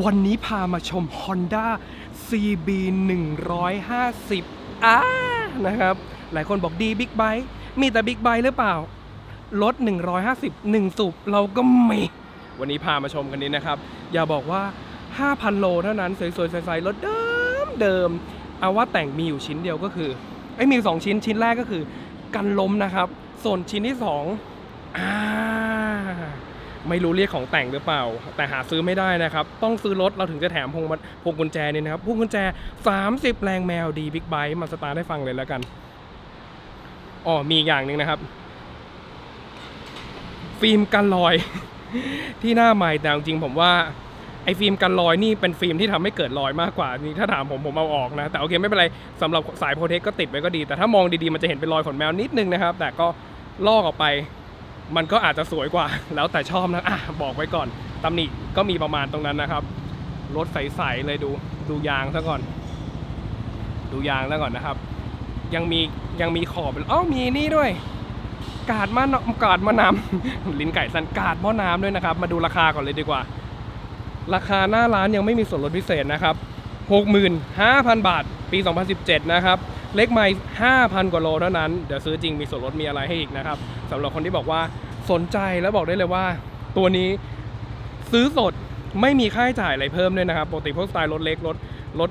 วันนี้พามาชม Honda CB 150 นะครับหลายคนบอกดีบิ๊กไบค์มีแต่บิ๊กไบค์หรือเปล่ารถ150 1สูบเราก็มีวันนี้พามาชมกันนี้นะครับอย่าบอกว่า 5,000 โลเท่านั้นสวยๆใสๆรถเดิมเอาว่าแต่งมีอยู่ชิ้นเดียวก็คือมี2ชิ้นแรกก็คือกันล้มนะครับส่วนชิ้นที่2ไม่รู้เรียกของแต่งหรือเปล่าแต่หาซื้อไม่ได้นะครับต้องซื้อรถเราถึงจะแถมพวงกุญแจนี่นะครับพวงกุญแจ30แรงแมวดีบิ๊กไบค์มาสตาร์ทให้ฟังเลยแล้วกันมีอย่างหนึ่งนะครับฟิล์มกันรอย ที่หน้าใหม่แต่จริงผมว่าไอ้ฟิล์มกันรอยนี่เป็นฟิล์มที่ทำให้เกิดรอยมากกว่านี่ถ้าถามผมเอาออกนะแต่โอเคไม่เป็นไรสำหรับสายโปรเทคก็ติดไว้ก็ดีแต่ถ้ามองดีๆมันจะเห็นเป็นรอยขนแมวนิดนึงนะครับแต่ก็ลอกออกไปมันก็อาจจะสวยกว่าแล้วแต่ชอบนะบอกไว้ก่อนตำหนิก็มีประมาณตรงนั้นนะครับรถใสๆเลยดูยางซะก่อนดูยางซะก่อนนะครับยังมีขอบมีนี่ด้วยกาดมะน้ำลิ้นไก่สันกาดหม้อน้ำด้วยนะครับมาดูราคาก่อนเลยดีกว่าราคาหน้าร้านยังไม่มีส่วนลดพิเศษนะครับ 65,000 บาทปี 2017นะครับเล็กไมล์ 5,000 กว่าโลเท่านั้นเดี๋ยวซื้อจริงมีส่วนลดมีอะไรให้อีกนะครับสำหรับคนที่บอกว่าสนใจแล้วบอกได้เลยว่าตัวนี้ซื้อสดไม่มีค่าใช้จ่ายอะไรเพิ่มด้วยนะครับปกติพวกสไตล์รถเล็กรถ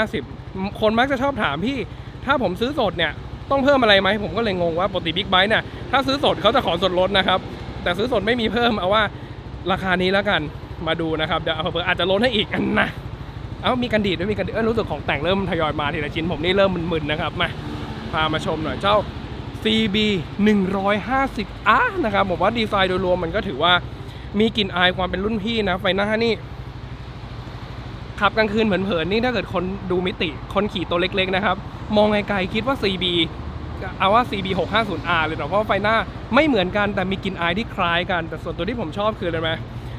150คนมักจะชอบถามพี่ถ้าผมซื้อสดเนี่ยต้องเพิ่มอะไรไหมผมก็เลยงงว่าปกติบิ๊กไบค์เนี่ยถ้าซื้อสดเขาจะขอส่วนลดนะครับแต่ซื้อสดไม่มีเพิ่มเอาว่าราคานี้แล้วกันมาดูนะครับเดี๋ยวอาจจะลดให้อีกนะมีกันดีดด้วยมีกันดีดรู้สึกของแต่งเริ่มทยอยมาทีละชิ้นผมนี่เริ่มมึนๆนะครับพามาชมหน่อยเจ้า CB 150 นะครับผมว่าดีไซน์โดยรวมมันก็ถือว่ามีกลิ่นอายความเป็นรุ่นพี่นะไฟหน้านี่ขับกลางคืนเผินๆนี่ถ้าเกิดคนดูมิติคนขี่ตัวเล็กๆนะครับมองไกลๆคิดว่า CB เอาว่า CB 650R เลยเพราะไฟหน้าไม่เหมือนกันแต่มีกลิ่นอายที่คล้ายกันแต่ส่วนตัวที่ผมชอบคืออะไรไหม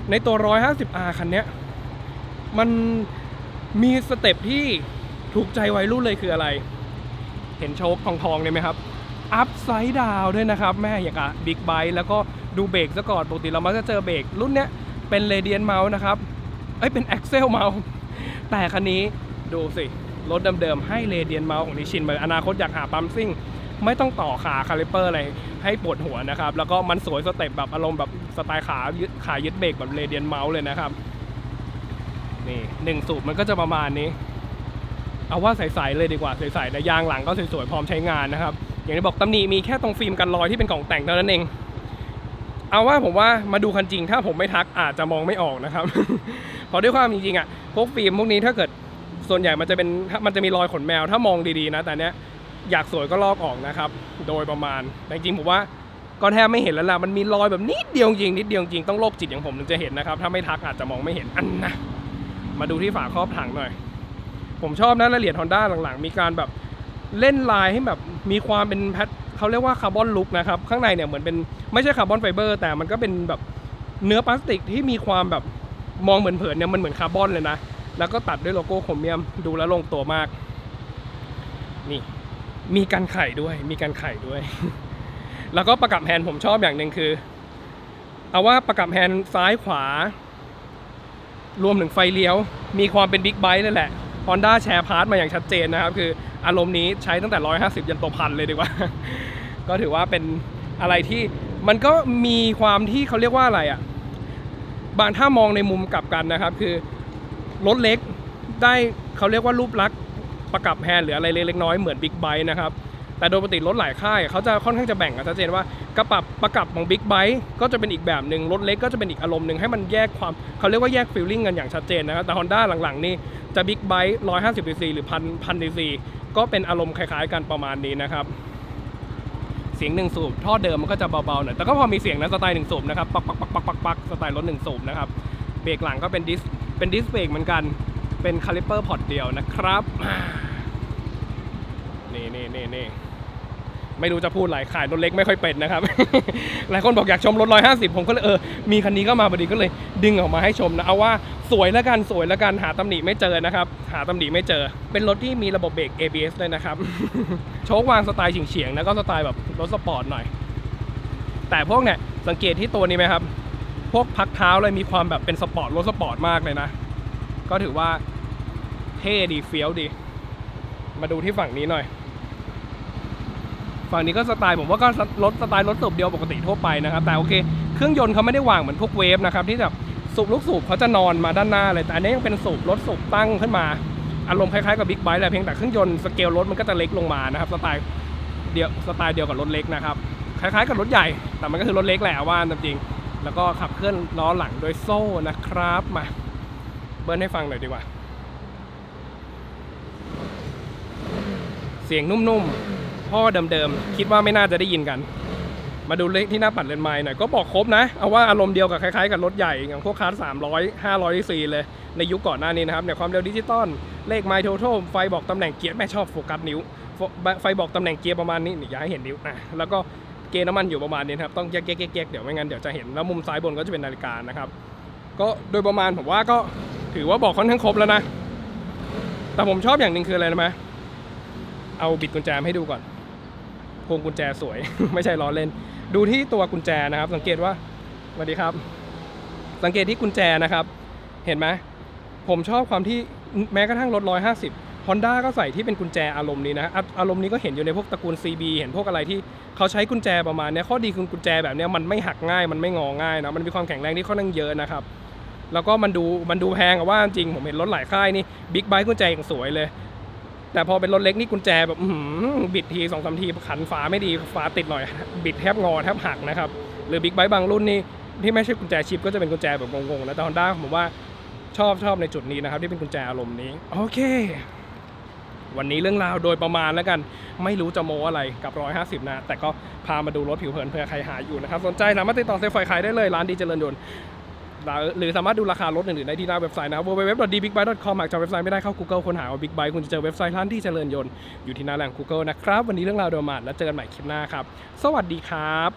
ในตัว 150R คันนี้มันมีสเต็ปที่ถูกใจวัยรุ่นเลยคืออะไรเห็นโชคทองเลยไหมครับอัพไซด์ดาวด้วยนะครับแม่อย่างกับบิ๊กไบค์แล้วก็ดูเบรกซะก่อนปกติเรามักจะเจอเบรกรุ่นเนี้ยเป็นเรเดียนเมาส์นะครับเป็นแอ็กเซลเมาส์แต่คันนี้ดูสิรถเดิมๆให้เรเดียนเมาส์ของนิชินมาอนาคตอยากหาปั๊มซิ่งไม่ต้องต่อขาคาลิเปอร์อะไรให้ปวดหัวนะครับแล้วก็มันสวยสเต็ปแบบอารมณ์แบบสไตล์ขายึดเบรกแบบเรเดียนเมาส์เลยนะครับนี่1สูบมันก็จะประมาณนี้เอาว่าใสๆเลยดีกว่าใสๆแต่ยางหลังก็สวยๆพร้อมใช้งานนะครับอย่างที่บอกตำหนิมีแค่ตรงฟิล์มกันรอยที่เป็นของแต่งเท่านั้นเองเอาว่าผมว่ามาดูคันจริงถ้าผมไม่ทักอาจจะมองไม่ออกนะครับ เพราะด้วยความจริงๆพวกฟิล์มพวกนี้ถ้าเกิดส่วนใหญ่มันจะมีรอยขนแมวถ้ามองดีๆนะแต่เนี้ยอยากสวยก็ลอกออกนะครับโดยประมาณแต่จริงๆผมว่าก็แทบไม่เห็นแล้วล่ะมันมีรอยแบบนิดเดียวจริงต้องโรคจิตอย่างผมถึงจะเห็นนะครับถ้าไม่ทักอาจจะมองไม่เห็นนะมาดูที่ฝาครอบถังหน่อยผมชอบนะรายละเอียด Honda หลังๆมีการแบบเล่นลายให้แบบมีความเป็นเขาเรียกว่าคาร์บอนลุคนะครับข้างในเนี่ยเหมือนเป็นไม่ใช่คาร์บอนไฟเบอร์แต่มันก็เป็นแบบเนื้อพลาสติกที่มีความแบบมองเหมือนเผินเนี่ยมันเหมือนคาร์บอนเลยนะแล้วก็ตัดด้วยโลโก้โครเมียมดูแล้วลงตัวมากนี่มีการไข่ด้วย แล้วก็ประกับแฮนด์ผมชอบอย่างหนึ่งคือเอาว่าประกับแฮนด์ซ้ายขวารวมถึงไฟเลี้ยวมีความเป็นบิ๊กไบค์เลยแหละ Honda แชร์พาร์ทมาอย่างชัดเจนนะครับคืออารมณ์นี้ใช้ตั้งแต่150ยันตัวพันเลยดีกว่า ก็ถือว่าเป็นอะไรที่มันก็มีความที่เขาเรียกว่าอะไรบางถ้ามองในมุมกลับกันนะครับคือรถเล็กได้เขาเรียกว่ารูปลักษณ์ประกับแฮนด์หรืออะไรเล็กน้อยเหมือนบิ๊กไบค์นะครับแต่โดยปกติรถหลายค่ายเขาจะค่อนข้างจะแบ่งกันชัดเจนว่ากระประกับของบิ๊กไบค์ก็จะเป็นอีกแบบหนึ่งรถเล็กก็จะเป็นอีกอารมณ์หนึ่งให้มันแยกความเขาเรียกว่าแยกฟีลลิ่งกันอย่างชัดเจนนะครับแต่ Honda หลังๆนี่จะบิ๊กไบค์150 cc หรือ1,000 cc ก็เป็นอารมณ์คล้ายๆกันประมาณนี้นะครับเสียง1สูบท่อเดิมมันก็จะเบาๆหน่อยแต่ก็พอมีเสียงนะสไตล์1สูบนะครับปักสไตล์รถ1สูบนะครับเบรกหลังก็เป็นดิสเบรกเหมือนกันเป็นคาลิเปอร์พอร์ตเดียวนะครับนี่ไม่รู้จะพูดหลายขายรถเล็กไม่ค่อยเป็นนะครับ หลายคนบอกอยากชมรถ150ผมก็เลยมีคันนี้ก็มาพอดีก็เลยดึงออกมาให้ชมนะเอาว่าสวยแล้วกันหาตำหนิไม่เจอนะครับหาตำหนิไม่เจอเป็นรถที่มีระบบเบรก ABS เลยนะครับ โชควางสไตล์เฉียงๆแล้วก็สไตล์แบบรถสปอร์ตหน่อยแต่พวกเนี่ยสังเกตที่ตัวนี้ไหมครับพวกพักเท้าเลยมีความแบบเป็นสปอร์ตรถสปอร์ตมากเลยนะ ก็ถือว่าเท่ดีเฟี้ยวดีมาดูที่ฝั่งนี้หน่อยฝั่งนี้ก็สไตล์ผมว่าก็รถสไตล์รถสูบเดียวปกติทั่วไปนะครับแต่โอเคเครื่องยนต์เขาไม่ได้วางเหมือนพวกเวฟนะครับที่แบบสูบลูกสูบเขาจะนอนมาด้านหน้าเลยแต่อันนี้ยังเป็นสูบรถสูบตั้งขึ้นมาอารมณ์คล้ายๆกับบิ๊กไบค์แหละเพียงแต่เครื่องยนต์สเกลรถมันก็จะเล็กลงมานะครับสไตล์เดียวกับรถเล็กนะครับคล้ายๆกับรถใหญ่แต่มันก็คือรถเล็กแหละว่าจริงแล้วก็ขับเคลื่อนล้อหลังโดยโซ่นะครับมาเบิ้ลให้ฟังหน่อยดีกว่าเสียงนุ่มๆพ่อเดิมๆคิดว่าไม่น่าจะได้ยินกันมาดูเลขที่หน้าปัดเลนไมล์หน่อยก็บอกครบนะเอาว่าอารมณ์เดียวกับคล้ายๆกับรถใหญ่อย่างพวกคาร์300 500 cc เลยในยุคก่อนหน้านี้นะครับเนี่ยความเร็วดิจิตอลเลขไมล์โททัลไฟบอกตำแหน่งเกียร์แม่ชอบโฟกัสนิ้วไฟบอกตำแหน่งเกียร์ประมาณนี้อย่าให้เห็นนิ้วนะแล้วก็เกณฑ์น้ำมันอยู่ประมาณนี้ครับต้องแยกเดี๋ยวไม่งั้นเดี๋ยวจะเห็นแล้วมุมซ้ายบนก็จะเป็นนาฬิกานะครับก็โดยประมาณผมว่าก็ถือว่าบอกค่อนข้างครบแล้วนะแต่ผมชอบอย่างหนึ่งคืออะไรรู้ไหมเอาบิดกุญแจให้ดูก่อนพวงกุญแจสวย ไม่ใช่ล้อเล่นดูที่ตัวกุญแจนะครับสังเกตว่าสวัสดีครับสังเกตที่กุญแจนะครับเห็นไหมผมชอบความที่แม้กระทั่งรถ150 Honda ก็ใส่ที่เป็นกุญแจอารมณ์นี้นะอารมณ์นี้ก็เห็นอยู่ในพวกตระกูล CB เห็นพวกอะไรที่เขาใช้กุญแจประมาณนี้ข้อดีคือกุญแจแบบนี้มันไม่หักง่ายมันไม่งอง่ายนะมันมีความแข็งแรงที่ค่อนข้างเยอะนะครับแล้วก็มันดูแพงอะว่าจริงผมเห็นรถหลายค่ายนี่บิ๊กไบค์กุญแจอย่างสวยเลยแต่พอเป็นรถเล็กนี่กุญแจแบบบิดที2-3 ทีขันฝาไม่ดีฝาติดหน่อยบิดแทบงอแทบหักนะครับหรือบิ๊กไบค์บางรุ่นนี่ที่ไม่ใช่กุญแจชิปก็จะเป็นกุญแจแบบงงๆนะแต่ Honda ผมว่าชอบในจุดนี้นะครับที่เป็นกุญแจอารมณ์นี้โอเควันนี้เรื่องราวโดยประมาณแล้วกันไม่รู้จะโม้อะไรกับ150นะแต่ก็พามาดูรถผิวเผินเผื่อใครหาอยู่นะครับสนใจสามารถติดต่อเซลล์ฝ่ายขายได้เลยร้านดีเจริญยนต์หรือสามารถดูราคารถอื่นๆได้ที่หน้าเว็บไซต์นะ www.dbigbike.com หากจำเว็บไซต์ไม่ได้เข้า Google ค้นหาว่า Big Bike คุณจะเจอเว็บไซต์ร้านที่เจริญยนต์อยู่ที่หน้าแหล่ง Google นะครับวันนี้เรื่องราวโดยประมาณแล้วเจอกันใหม่คลิปหน้าครับสวัสดีครับ